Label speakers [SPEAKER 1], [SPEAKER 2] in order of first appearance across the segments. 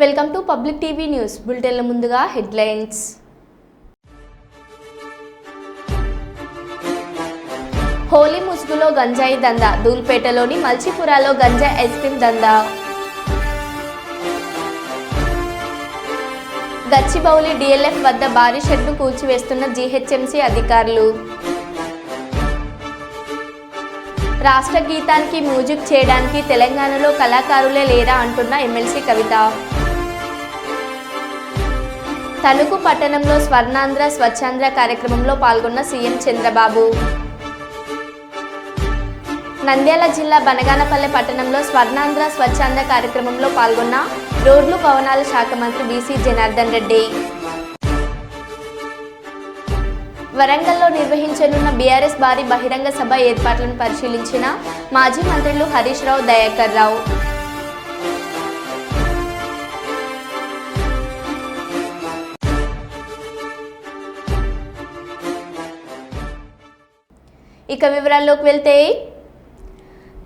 [SPEAKER 1] Welcome to public TV news బులెటిన్ల ముందుగా headlines. Holi ముసుగులో గంజాయి దందా, దూల్పేటలోని మల్చిపురాలో గంజాయి ఐస్ క్రీమ్ దందా. గచ్చిబౌలి డిఎల్ఎఫ్ వద్ద భారీ షెడ్ను కూల్చివేస్తున్న జీహెచ్ఎంసీ అధికారులు. రాష్ట్ర గీతానికి మ్యూజిక్ చేయడానికి తెలంగాణలో కళాకారులే లేరా అంటున్న ఎమ్మెల్సీ కవిత. తణుకు పట్టణంలో స్వర్ణాంధ్ర స్వచ్ఛాంధ్ర కార్యక్రమంలో పాల్గొన్న సీఎం చంద్రబాబు. నంద్యాల జిల్లా బనగానపల్లె పట్టణంలో స్వర్ణాంధ్ర స్వచ్ఛాంధ్ర కార్యక్రమంలో పాల్గొన్న రోడ్లు భవనాల శాఖ మంత్రి బీసీ జనార్దన్ రెడ్డి. వరంగల్లో నిర్వహించనున్న బీఆర్ఎస్ భారీ బహిరంగ సభ ఏర్పాట్లను పరిశీలించిన మాజీ మంత్రులు హరీష్ రావు, దయాకర్ రావు. ఇక వివరాల్లోకి వెళ్తే,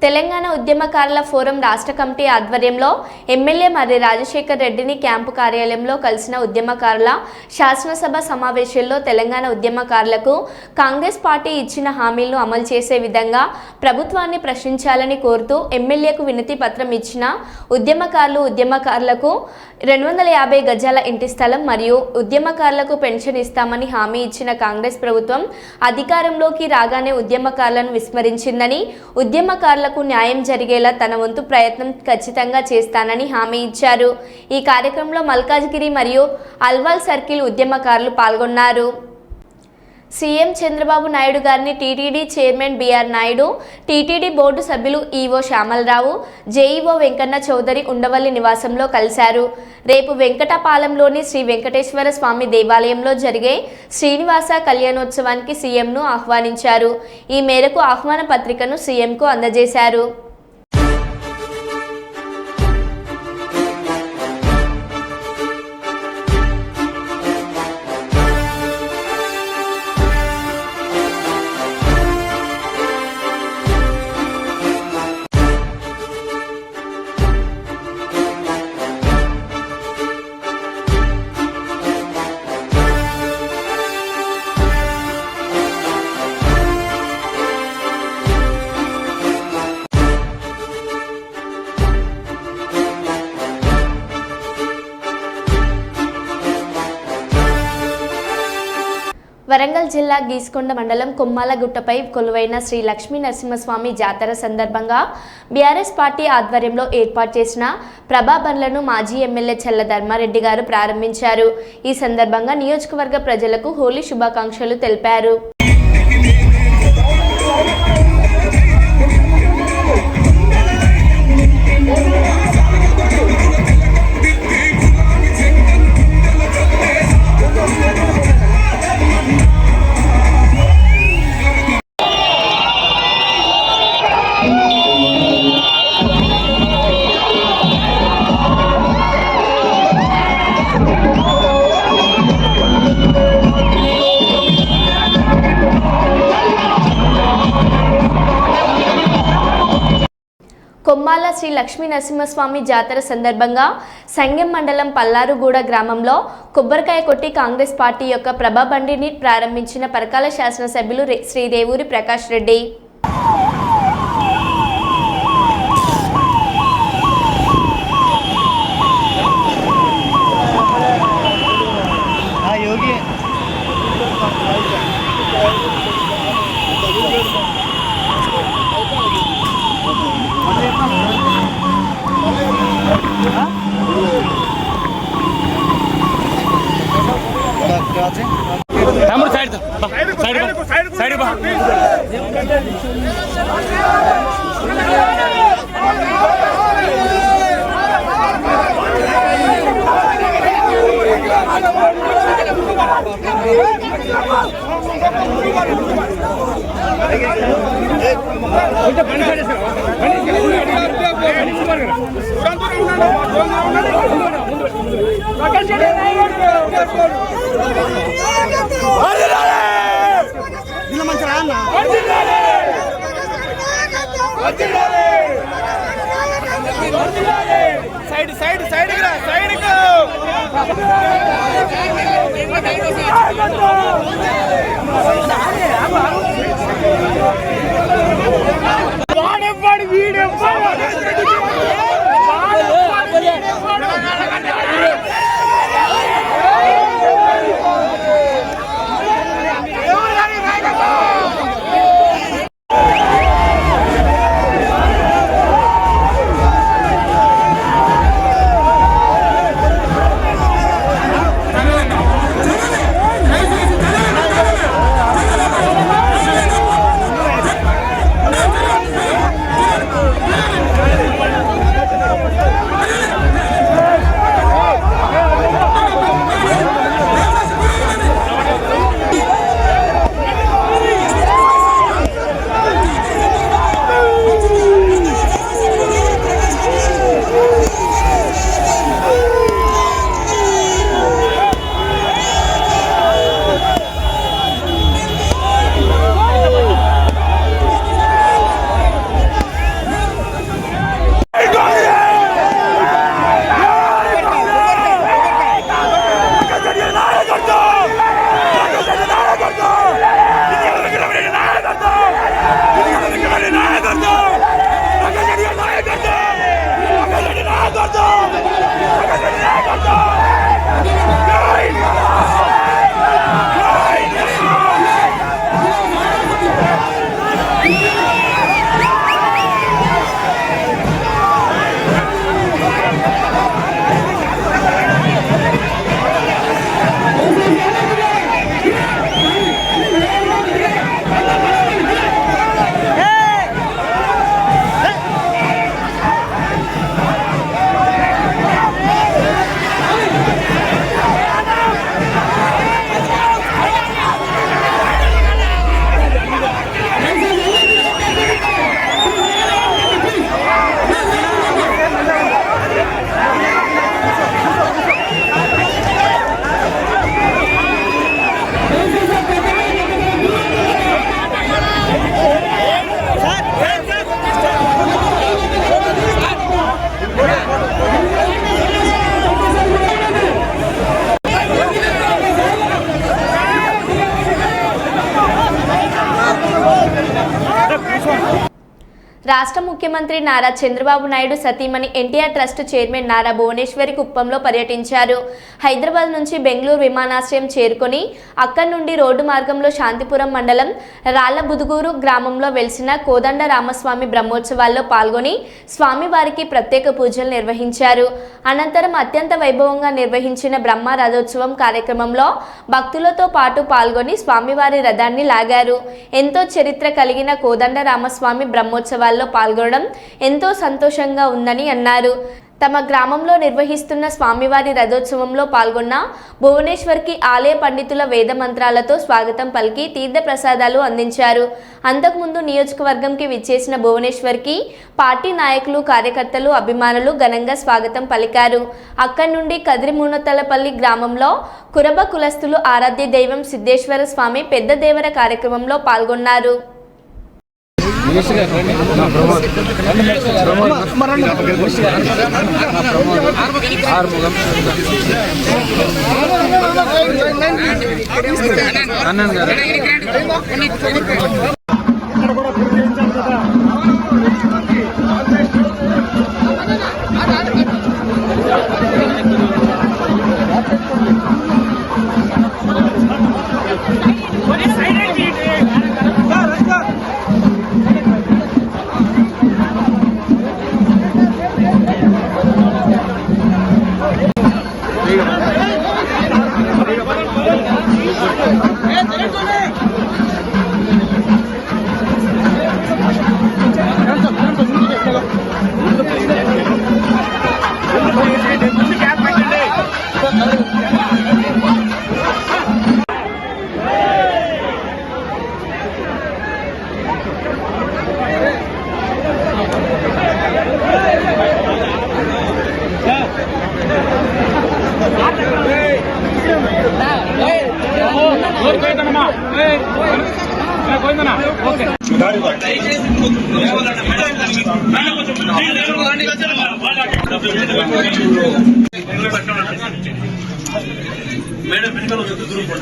[SPEAKER 1] తెలంగాణ ఉద్యమకారుల ఫోరం రాష్ట్ర కమిటీ ఆధ్వర్యంలో ఎమ్మెల్యే మర్రి రాజశేఖర్ రెడ్డిని క్యాంపు కార్యాలయంలో కలిసిన ఉద్యమకారుల శాసనసభ సమావేశంలో తెలంగాణ ఉద్యమకారులకు కాంగ్రెస్ పార్టీ ఇచ్చిన హామీలను అమలు చేసే విధంగా ప్రభుత్వాన్ని ప్రశ్నించాలని కోరుతూ ఎమ్మెల్యేకు వినతి పత్రం ఇచ్చిన ఉద్యమకారులకు 250 గజాల ఇంటి స్థలం మరియు ఉద్యమకారులకు పెన్షన్ ఇస్తామని హామీ ఇచ్చిన కాంగ్రెస్ ప్రభుత్వం అధికారంలోకి రాగానే ఉద్యమకారులను విస్మరించిందని, ఉద్యమకారులకు న్యాయం జరిగేలా తన వంతు ప్రయత్నం ఖచ్చితంగా చేస్తానని హామీ ఇచ్చారు. ఈ కార్యక్రమంలో మల్కాజ్గిరి మరియు అల్వాల్ సర్కిల్ ఉద్యమకారులు పాల్గొన్నారు. సీఎం చంద్రబాబు నాయుడు గారిని TTD chairman BR Naidu, TTD board సభ్యులు ఈవో శ్యామలరావు, జేఈఓ వెంకన్న చౌదరి ఉండవల్లి నివాసంలో కలిశారు. రేపు వెంకటపాలెంలోని శ్రీ వెంకటేశ్వర స్వామి దేవాలయంలో జరిగే శ్రీనివాస కళ్యాణోత్సవానికి సీఎంను ఆహ్వానించారు. ఈ మేరకు ఆహ్వాన పత్రికను సీఎంకు అందజేశారు. వరంగల్ జిల్లా గీసుకొండ మండలం కొమ్మాలగుట్టపై కొలువైన శ్రీ లక్ష్మీ నరసింహస్వామి జాతర సందర్భంగా బీఆర్ఎస్ పార్టీ ఆధ్వర్యంలో ఏర్పాటు చేసిన ప్రభా బండ్లను మాజీ ఎమ్మెల్యే చల్ల ధర్మారెడ్డి గారు ప్రారంభించారు. ఈ సందర్భంగా నియోజకవర్గ ప్రజలకు హోలీ శుభాకాంక్షలు తెలిపారు. కొమ్మాల శ్రీ లక్ష్మీ నరసింహస్వామి జాతర సందర్భంగా సంగెం మండలం పల్లారుగూడ గ్రామంలో కొబ్బరికాయ కొట్టి కాంగ్రెస్ పార్టీ యొక్క ప్రభా బండిని ప్రారంభించిన పరకాల శాసనసభ్యులు శ్రీ రేవూరి ప్రకాష్ రెడ్డి. రాష్ట్ర ముఖ్యమంత్రి నారా చంద్రబాబు నాయుడు సతీమణి ఎన్టీఆర్ ట్రస్ట్ చైర్మన్ నారా భువనేశ్వరి కుప్పంలో పర్యటించారు. హైదరాబాద్ నుంచి బెంగళూరు విమానాశ్రయం చేరుకొని అక్కడి నుండి రోడ్డు మార్గంలో శాంతిపురం మండలం రాళ్లబుదుగూరు గ్రామంలో వెలిసిన కోదండ రామస్వామి బ్రహ్మోత్సవాల్లో పాల్గొని స్వామివారికి ప్రత్యేక పూజలు నిర్వహించారు. అనంతరం అత్యంత వైభవంగా నిర్వహించిన బ్రహ్మ రథోత్సవం కార్యక్రమంలో భక్తులతో పాటు పాల్గొని స్వామివారి రథాన్ని లాగారు. ఎంతో చరిత్ర కలిగిన కోదండ రామస్వామి బ్రహ్మోత్సవాల్లో పాల్గొనడం ఎంతో సంతోషంగా ఉందని అన్నారు. తమ గ్రామంలో నిర్వహిస్తున్న స్వామివారి రథోత్సవంలో పాల్గొన్న భువనేశ్వర్కి ఆలయ పండితుల వేద మంత్రాలతో స్వాగతం పలికి తీర్థ ప్రసాదాలు అందించారు. అంతకుముందు నియోజకవర్గంకి విచ్చేసిన భువనేశ్వర్కి పార్టీ నాయకులు, కార్యకర్తలు, అభిమానులు ఘనంగా స్వాగతం పలికారు. అక్కడి నుండి కదిరిమునతలపల్లి గ్రామంలో కురబ కులస్తులు ఆరాధ్య దైవం సిద్ధేశ్వర స్వామి పెద్ద దేవర కార్యక్రమంలో పాల్గొన్నారు.
[SPEAKER 2] ఓకే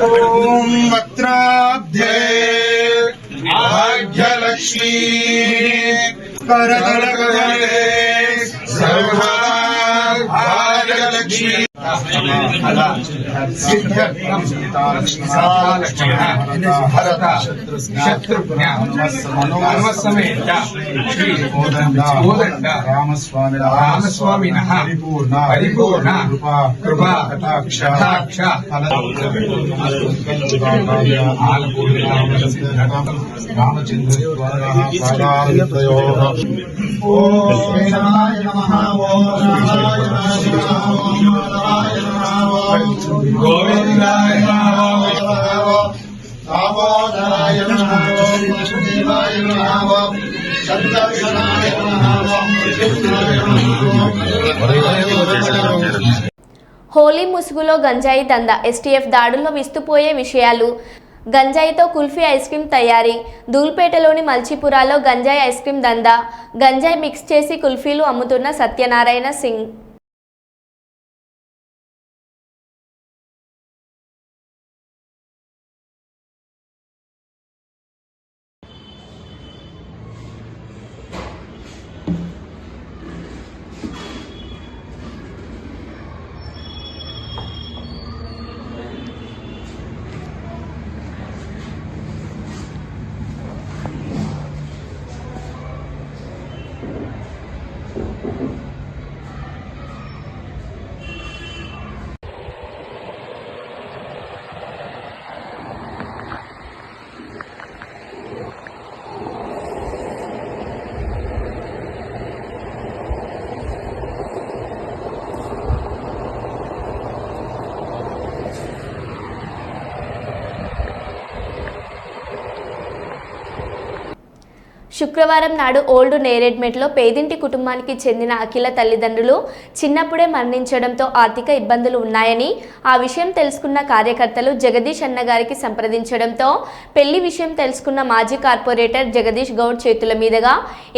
[SPEAKER 2] ఓం వక్త్రాబ్ధే భాగ్యలక్ష్మీ కరదళకమలే సర్వభాగ్యలక్ష్మీ
[SPEAKER 3] రామస్వామి పరిపూర్ణ కృపా కటాక్ష రామచంద్ర
[SPEAKER 2] గోవిందాయ దామోదరాయ దేవాయ
[SPEAKER 1] హోలీ ముసుగులో గంజాయి దందా, ఎస్టీఎఫ్ దాడుల్లో విస్తుపోయే విషయాలు. గంజాయితో కుల్ఫీ ఐస్ క్రీమ్ తయారీ. ధూల్పేటలోని మల్చిపురాలో గంజాయి ఐస్ క్రీమ్ దందా. గంజాయి మిక్స్ చేసి కుల్ఫీలు అమ్ముతున్న సత్యనారాయణ సింగ్. శుక్రవారం నాడు ఓల్డ్ నేరేడ్మెట్లో పేదింటి కుటుంబానికి చెందిన అఖిల తల్లిదండ్రులు చిన్నప్పుడే మరణించడంతో ఆర్థిక ఇబ్బందులు ఉన్నాయని ఆ విషయం తెలుసుకున్న కార్యకర్తలు జగదీష్ అన్నగారికి సంప్రదించడంతో పెళ్లి విషయం తెలుసుకున్న మాజీ కార్పొరేటర్ జగదీష్ గౌడ్ చేతుల మీదుగా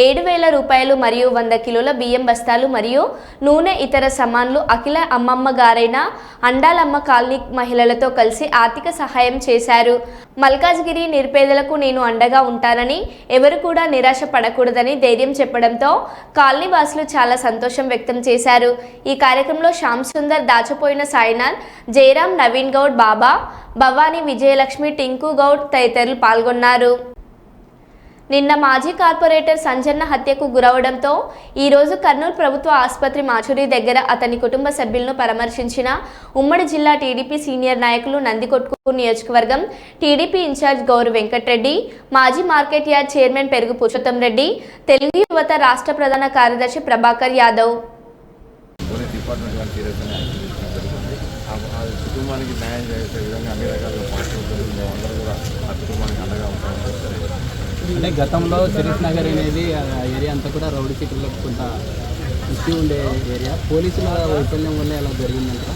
[SPEAKER 1] 7,000 రూపాయలు మరియు 100 కిలోల బియ్యం బస్తాలు మరియు నూనె ఇతర సామాన్లు అఖిల అమ్మమ్మ గారైన అండాలమ్మ కాలనీ మహిళలతో కలిసి ఆర్థిక సహాయం చేశారు. మల్కాజ్గిరి నిరుపేదలకు నేను అండగా ఉంటానని, ఎవరు కూడా నిరాశ పడకూడదని ధైర్యం చెప్పడంతో కాలనీ వాసులు చాలా సంతోషం వ్యక్తం చేశారు. ఈ కార్యక్రమంలో శ్యామ్ సుందర్, దాచపోయిన సాయినాథ్, జయరాం, నవీన్ గౌడ్, బాబా, భవానీ, విజయలక్ష్మి, టింకు గౌడ్ తదితరులు పాల్గొన్నారు. నిన్న మాజీ కార్పొరేటర్ సంజన్న హత్యకు గురవడంతో ఈరోజు కర్నూలు ప్రభుత్వ ఆసుపత్రి మాచురి దగ్గర అతని కుటుంబ సభ్యులను పరామర్శించిన ఉమ్మడి జిల్లా టీడీపీ సీనియర్ నాయకులు, నందికొట్కూరు నియోజకవర్గం టీడీపీ ఇన్ఛార్జ్ గౌరు వెంకటరెడ్డి, మాజీ మార్కెట్ యార్డ్ చైర్మన్ పెరుగు పురుషోత్తం రెడ్డి, తెలుగు యువత రాష్ట్ర ప్రధాన కార్యదర్శి ప్రభాకర్ యాదవ్.
[SPEAKER 4] కుటుంబానికి న్యాయం చేసే విధంగా అన్ని రకాల పార్టీలు అందరూ కూడా ఆ కుటుంబానికి అండగా ఉంటామని చెప్తారు.
[SPEAKER 5] అంటే గతంలో షరీఫ్ నగర్ అనేది ఏరియా అంతా కూడా రౌడీ సీట్లకు కొంత ఇష్యూ ఉండే ఏరియా, పోలీసుల వైఫల్యం వల్ల ఎలా జరిగిందంట?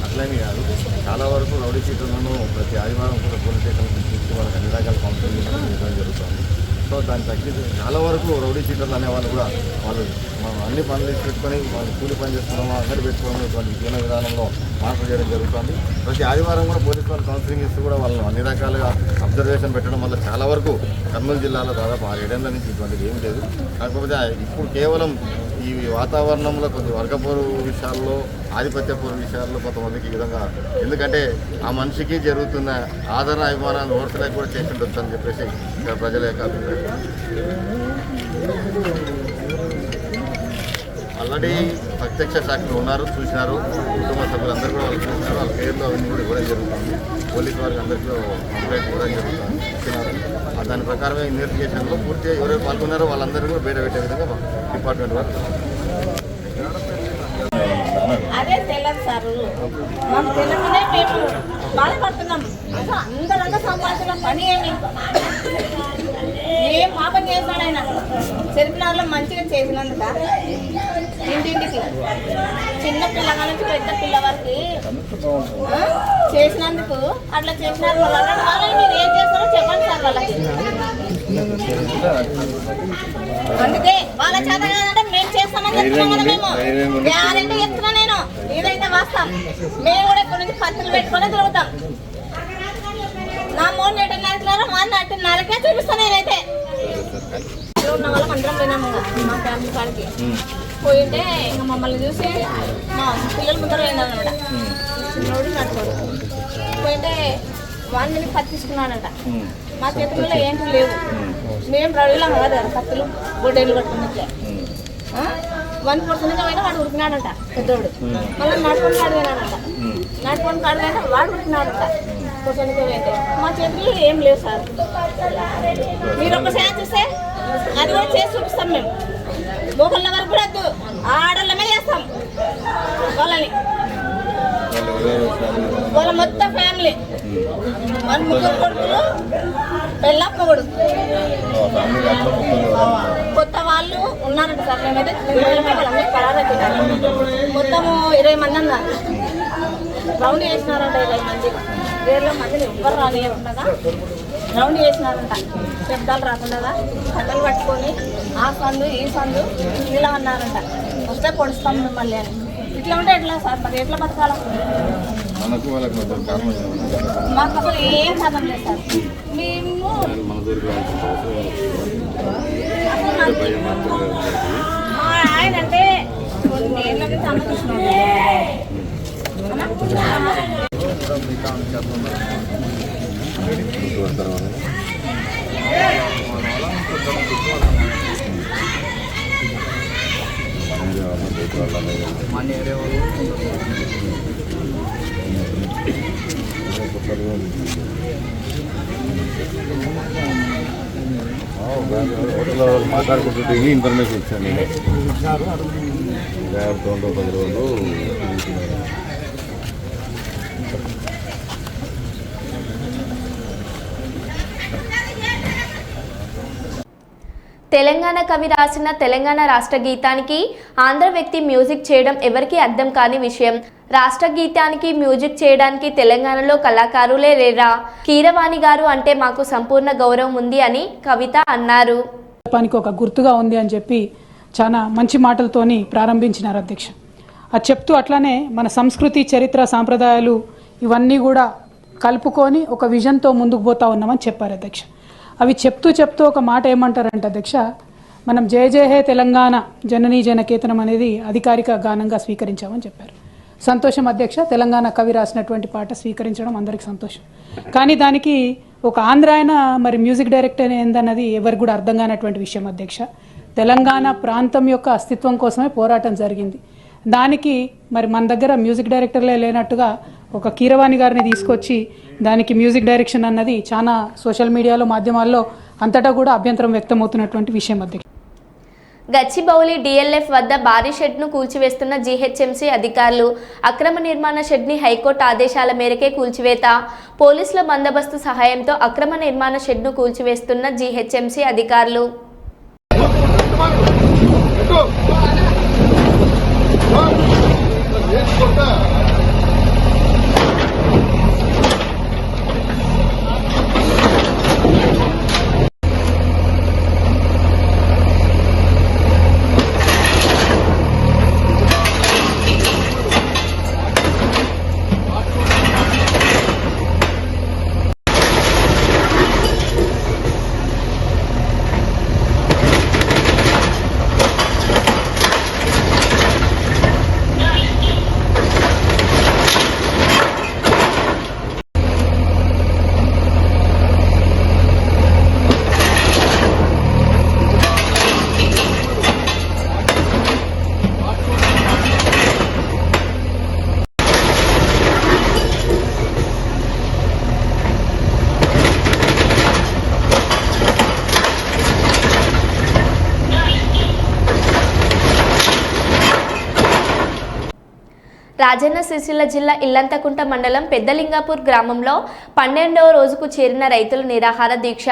[SPEAKER 4] అట్లనే కాదు, చాలా వరకు రౌడీ సీట్లను ప్రతి ఆదివారం కూడా పోలీస్ స్టేషన్ తీసుకు వాళ్ళకి అన్ని రకాల కౌన్సిలింగ్ ఇవ్వడం జరుగుతుంది. సో దాన్ని తగ్గించి చాలా వరకు రౌడీ సీటర్లు అనేవాళ్ళు కూడా వాళ్ళు అన్ని పనులు తీసి పెట్టుకొని వాళ్ళు కూలి పని చేస్తున్నామో అందరూ పెట్టుకోవడం ఇటువంటి జీవన విధానంలో మార్పు చేయడం జరుగుతుంది. ప్రతి ఆదివారం కూడా పోలీసు వాళ్ళు కౌన్సిలింగ్ ఇస్తూ కూడా వాళ్ళు అన్ని రకాలుగా అబ్జర్వేషన్ పెట్టడం వల్ల చాలా వరకు కర్నూలు జిల్లాలో దాదాపు 6-7 ఏళ్ల నుంచి ఇటువంటిది ఏం లేదు. కాకపోతే ఇప్పుడు కేవలం ఈ వాతావరణంలో కొద్ది వర్గపోరు విషయాల్లో, ఆధిపత్యపూర్వ విషయాల్లో కొంతమందికి ఈ విధంగా, ఎందుకంటే ఆ మనిషికి జరుగుతున్న ఆదరణ అభిమానాన్ని ఓర్చలేక కూడా చేసి ఉండొచ్చు అని చెప్పేసి ఇక్కడ ప్రజల యొక్క అభిప్రాయం. ఆల్రెడీ ప్రత్యక్ష సాక్షులు ఉన్నారు, చూసినారు. కుటుంబ సభ్యులందరూ కూడా వాళ్ళు చూసినారు. వాళ్ళ పేర్లు అవన్నీ కూడా ఇవ్వడం జరుగుతుంది. పోలీసు వారికి అందరికీ కంప్లైంట్ ఇవ్వడం జరుగుతుంది, ఇచ్చినారు. దాని ప్రకారమే ఇన్వెస్టిగేషన్లో పూర్తిగా ఎవరైతే పాల్గొన్నారో వాళ్ళందరూ కూడా బయట పెట్టే విధంగా డిపార్ట్మెంట్ వారు.
[SPEAKER 6] అదే తెలియదు సార్, మనం తెలియకనే మేము బాధపడుతున్నాం. అసలు అందరంతా సంపాదించిన పని ఏం పాపం చేస్తాడు ఆయన. సెల్ఫినార్లో మంచిగా చేసినందుక ఇంటింటికి చిన్న పిల్లగా నుంచి పెద్ద పిల్ల వరకు చేసినందుకు అట్లా చేసినారు. వాళ్ళని మీరు ఏం చేస్తారో చెప్పండి సార్ వాళ్ళకి. అందుకే వాళ్ళ చేత కాదంటే మేము చేస్తామని చెప్తున్నాం కదా. మేము గ్యారెంటీ చెప్తున్నా. నేను ఏదైతే వాస్తాం. మేము కూడా ఇక్కడ నుంచి పత్తులు పెట్టుకొని తిరుగుతాం. నా మూడు 8:30 వాళ్ళు 8:30కే చూపిస్తాను. నేనైతే ఉన్న వాళ్ళం అందరం పోయినాము మా ఫ్యామిలీ కాడికి. పోయింటే ఇంకా మమ్మల్ని చూసి మా పిల్లల ముందర పోయినాను అనమాట. చిన్నోడు నడుకోడు. పోయింటే వాళ్ళు నేను పత్తి తీసుకున్నాడంట. మా చేతుల్లో ఏంటి లేవు. మేము రెడీలాం కదా కత్తులు గొడ్డేళ్ళు కట్టుకున్నట్లే. 1% అయినా వాడు ఉరికినాడంట పెద్దోడు. మళ్ళీ నడుకొని కాడిపోయినాడంట. నడుకొని కాడిపోయినా వాడు ఉరికినాడంట. పొద్దునకి అయితే మా చేతుల్లో ఏం లేవు సార్. మీరు ఒకసారి చూస్తే అది కూడా చేసి చూపిస్తాం. మేము మొగళ్ళ వరకు కూడా వద్దు, ఆడళ్ళమే చేస్తాం వాళ్ళని. వాళ్ళ మొత్తం ఫ్యామిలీ వాళ్ళ 3 కొడుకులు పెళ్ళ మొగుడు. కొత్త వాళ్ళు ఉన్నారంట సార్. మేమైతే వాళ్ళందరూ పరారైతున్నారు. మొత్తము 20 మంది అన్నారు. రౌండ్ చేసినారంట 20 మంది. 20 మందిని ఎవ్వరు రానియకుండా రౌండ్ చేసినారంట. శబ్దాలు రాకుండా కట్టలు పట్టుకొని ఆ సందు ఈ సందు ఇలా అన్నారంట. వస్తే పొడుస్తాం మిమ్మల్ని అని. ఇట్లా ఉంటే ఎట్లా సార్? మరి ఎట్లా బతకాల? మాకు అసలు ఏం సాధన లేదు సార్. మేము ఆయన అంటే కొన్ని ఏళ్ళకి సంతోషిస్తున్నాం.
[SPEAKER 4] హోటల్లో మాట్లాడుకుంటుంటే ఈ ఇన్ఫర్మేషన్ ఇచ్చాను నేను. 10 రోజులు
[SPEAKER 1] తెలంగాణ కవి రాసిన తెలంగాణ రాష్ట్ర గీతానికి ఆంధ్ర వ్యక్తి మ్యూజిక్ చేయడం ఎవరికీ అర్థం కాని విషయం. రాష్ట్ర గీతానికి మ్యూజిక్ చేయడానికి తెలంగాణలో కళాకారులే లేరా? కీరవాణి గారు అంటే మాకు సంపూర్ణ గౌరవం ఉంది అని కవిత అన్నారు.
[SPEAKER 7] ఒక గుర్తుగా ఉంది అని చెప్పి చాలా మంచి మాటలతోని ప్రారంభించినారు అధ్యక్ష. అది చెప్తూ అట్లానే మన సంస్కృతి, చరిత్ర, సాంప్రదాయాలు ఇవన్నీ కూడా కలుపుకొని ఒక విజన్తో ముందుకు పోతా ఉన్నామని చెప్పారు అధ్యక్ష. అవి చెప్తూ ఒక మాట ఏమంటారంటే అధ్యక్ష, మనం జయ జయ హే తెలంగాణ జననీ జనకేతనం అనేది అధికారిక గానంగా స్వీకరించామని చెప్పారు. సంతోషం అధ్యక్ష. తెలంగాణ కవి రాసినటువంటి పాట స్వీకరించడం అందరికి సంతోషం. కానీ దానికి ఒక ఆంధ్ర ఆయన మరి మ్యూజిక్ డైరెక్టర్ ఏందన్నది ఎవరికి కూడా అర్థం కానటువంటి విషయం అధ్యక్ష. తెలంగాణ ప్రాంతం యొక్క అస్తిత్వం కోసమే పోరాటం జరిగింది. దానికి మరి మన దగ్గర మ్యూజిక్ డైరెక్టర్లే లేనట్టుగా ఒక కీరవాణి గారిని తీసుకొచ్చి దానికి మ్యూజిక్ డైరెక్షన్ అన్నది చాలా సోషల్ మీడియాలో, మాధ్యమాల్లో అంతటా కూడా అభ్యంతరం వ్యక్తమవుతున్నటువంటి విషయం అధ్యక్ష.
[SPEAKER 1] గచ్చిబౌలి డిఎల్ఎఫ్ వద్ద భారీ షెడ్ను కూల్చివేస్తున్న జీహెచ్ఎంసీ అధికారులు. అక్రమ నిర్మాణ షెడ్ని హైకోర్టు ఆదేశాల మేరకే కూల్చివేత. పోలీసుల బందోబస్తు సహాయంతో అక్రమ నిర్మాణ షెడ్ను కూల్చివేస్తున్న జీహెచ్ఎంసీ అధికారులు. రాజన్న సిరిసిల్ల జిల్లా ఇల్లంతకుంట మండలం పెద్దలింగాపూర్ గ్రామంలో 12వ రోజుకు చేరిన రైతుల నిరాహార దీక్ష.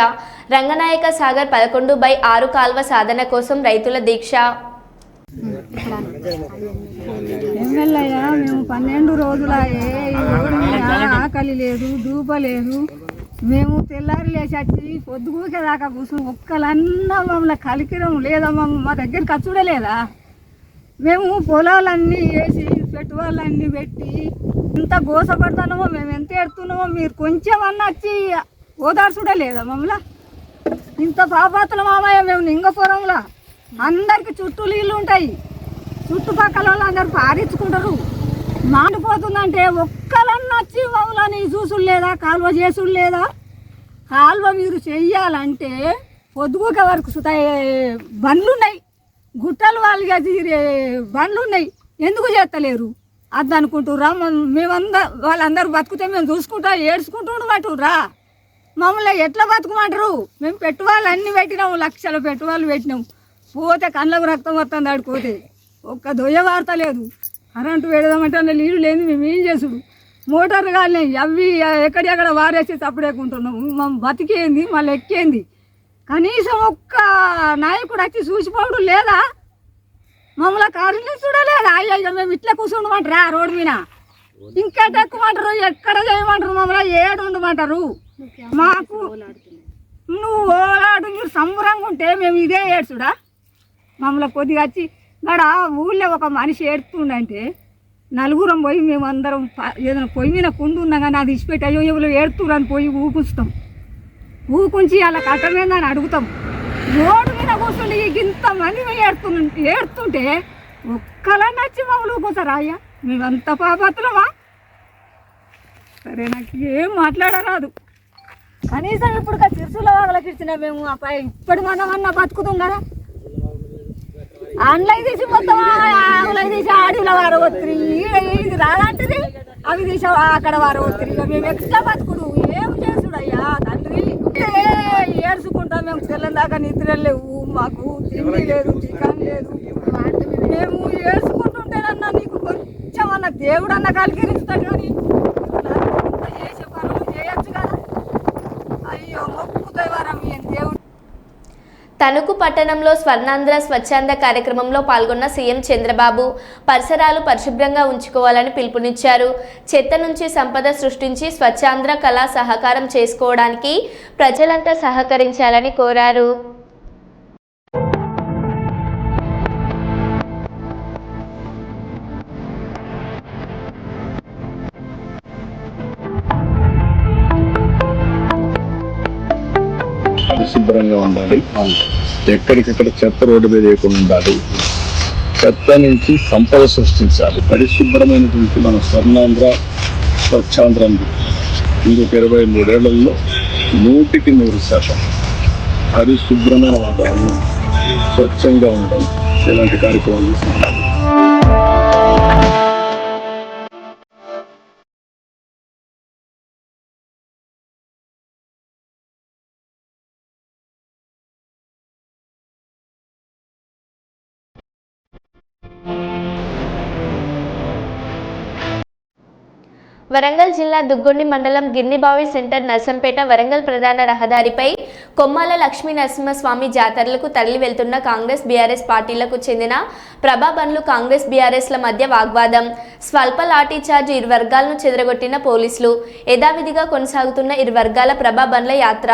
[SPEAKER 1] రంగనాయక సాగర్ 11/6 కాల్వ సాధన కోసం రైతుల దీక్ష.
[SPEAKER 8] మేము 12 రోజుల ఆకలి లేదు, దూప లేదు, మేము తెల్లారి లేచి వచ్చి పొద్దుగూకే దాకా కూర్చుని ఒక్కలన్నా మమ్మల్ని కలికిరం లేదా మా దగ్గరికి వచ్చుడే లేదా. మేము పొలాలన్నీ వేసి పెట్టుబడులన్నీ పెట్టి ఎంత గోసపడుతున్నామో, మేము ఎంత ఎడుతున్నామో మీరు కొంచెం అన్న వచ్చి ఓదార్చుడే లేదా మమ్మల్ని. ఇంత పాపాతుల మామయ్య మేము నింగపురంలో అందరికి చుట్టూ నీళ్ళు ఉంటాయి, చుట్టుపక్కల వాళ్ళు అందరు పారించుకుంటారు. మాండిపోతుందంటే ఒక్కలన్నా వచ్చి మమ్మల్ని చూసుడు లేదా, కాలువ చేసుడు లేదా. కాలువ మీరు చెయ్యాలంటే పొద్దుగూక వరకు బండ్లు ఉన్నాయి, గుట్టలు వాళ్ళకి బండ్లు ఉన్నాయి, ఎందుకు చేస్తలేరు అది అనుకుంటుర్రా. వాళ్ళందరూ బతుకుతే మేము చూసుకుంటా ఏడ్చుకుంటూ ఉండమంటుర్రా. మమ్మల్ని ఎట్లా బతుకుమంటారు? మేము పెట్టుబడులు అన్నీ పెట్టినాము, లక్షల పెట్టుబడులు పెట్టినాము. పోతే కళ్ళకు రక్తం వస్తుంది ఆడిపోతే ఒక్క దొయ్య వార్త లేదు. కరెంటు పెడదామంటే నీళ్ళు లేదు, మేము ఏం చేసుడు. మోటార్లు కానీ అవి ఎక్కడెక్కడ వారేసి తప్పుడేకుంటున్నాము. మేము బతికేంది మళ్ళీ ఎక్కేంది. కనీసం ఒక్క నాయకుడు వచ్చి చూసిపోవడం లేదా, మమ్మల్ని కారుని చూడలేదా. అయ్యో మేము ఇట్లా కూర్చుండమంటారా రోడ్డు మీద, ఇంకా ఎక్కుమంటారు, ఎక్కడ చేయమంటారు, మమ్మల్ని ఏడు ఉండమంటారు. మాకు నువ్వు ఓలాడు మీరు సంబరంగా ఉంటే మేము ఇదే ఏడ్చుడా. మమ్మల్ని కొద్దిగా వచ్చి గడ ఊళ్ళో ఒక మనిషి ఏడుతుండంటే నలుగురం పోయి మేము అందరం ఏదైనా పొయ్యి మీద కుండు ఉన్నా కానీ అది ఇచ్చిపెట్టి అయ్యో ఎవరు ఏడుతురని పోయి ఊపుస్తాం. ఊకుంచి అలా కట్టమేందని అడుగుతాం. రోడ్డు మీద కూర్చుండి ఇంతమంది ఏడుతుంటే ఒక్కలా నచ్చి మమ్మల్ని ఊపుతారా అయ్యా? మేమంత పాపత్తులమా? సరే నాకు ఏం మాట్లాడరాదు. కనీసం ఇప్పుడు చిరుసుల వాళ్ళకి ఇచ్చిన మేము ఇప్పటి మనమన్నా బతుకుతాం కదా. అండ్లకి తీసి మొత్తం ఆవులకి తీసి ఆడిలో వారవత్రి, ఇది రాదంటది అవి తీసి అక్కడ వారవత్రి. ఇక మేము ఎక్స్ట్రా బతుకుడు ఏం చేసుడు అయ్యా తండ్రి. ఏడ్చుకుంటాం మేము. తెల్లని దాకా నిద్ర లేవు, మాకు తిండి లేదు, చికెన్ లేదు. మేము ఏడ్చుకుంటుంటేనన్నా నీకు కొంచెం అన్న దేవుడు అన్న కలిగిరిస్తాడు కానీ చేసే పనులు చేయొచ్చు కదా. అయ్యో మొక్కుతాయి వారం దేవుడు.
[SPEAKER 1] తణుకు పట్టణంలో స్వర్ణాంధ్ర స్వచ్ఛంద కార్యక్రమంలో పాల్గొన్న సీఎం చంద్రబాబు పరిసరాలు పరిశుభ్రంగా ఉంచుకోవాలని పిలుపునిచ్చారు. చెత్త నుంచి సంపద సృష్టించి స్వచ్ఛాంధ్ర కళా సహకారం చేసుకోవడానికి ప్రజలంతా సహకరించాలని కోరారు.
[SPEAKER 9] పరిశుభ్రంగా ఉండాలి, ఎక్కడికక్కడ చెత్త రోడ్డు మీద వేయకుండా ఉండాలి, చెత్త నుంచి సంపద సృష్టించాలి. పరిశుభ్రమైనటువంటి మన స్వర్ణాంధ్ర స్వచ్ఛాంధ్ర ఇంకొక 23 ఏళ్లలో 100% పరిశుభ్రమైన వాతావరణం, స్వచ్ఛంగా ఉండడం ఇలాంటి కార్యక్రమాలు చేస్తున్నారు.
[SPEAKER 1] వరంగల్ జిల్లా దుగ్గొండి మండలం గిర్నిబావి సెంటర్ నర్సంపేట వరంగల్ ప్రధాన రహదారిపై కొమ్మాల లక్ష్మీ నరసింహస్వామి జాతరలకు తరలి వెళ్తున్న కాంగ్రెస్ బీఆర్ఎస్ పార్టీలకు చెందిన ప్రభా బండ్లు కాంగ్రెస్ బీఆర్ఎస్ల మధ్య వాగ్వాదం. స్వల్ప లాఠీ చార్జ్ ఇరు వర్గాలను చెదరగొట్టిన పోలీసులు. యథావిధిగా కొనసాగుతున్న ఇరు వర్గాల ప్రభా బండ్ల యాత్ర.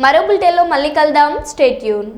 [SPEAKER 1] మరో బులెటిన్లో మళ్ళీ కలుద్దాం. Stay tune.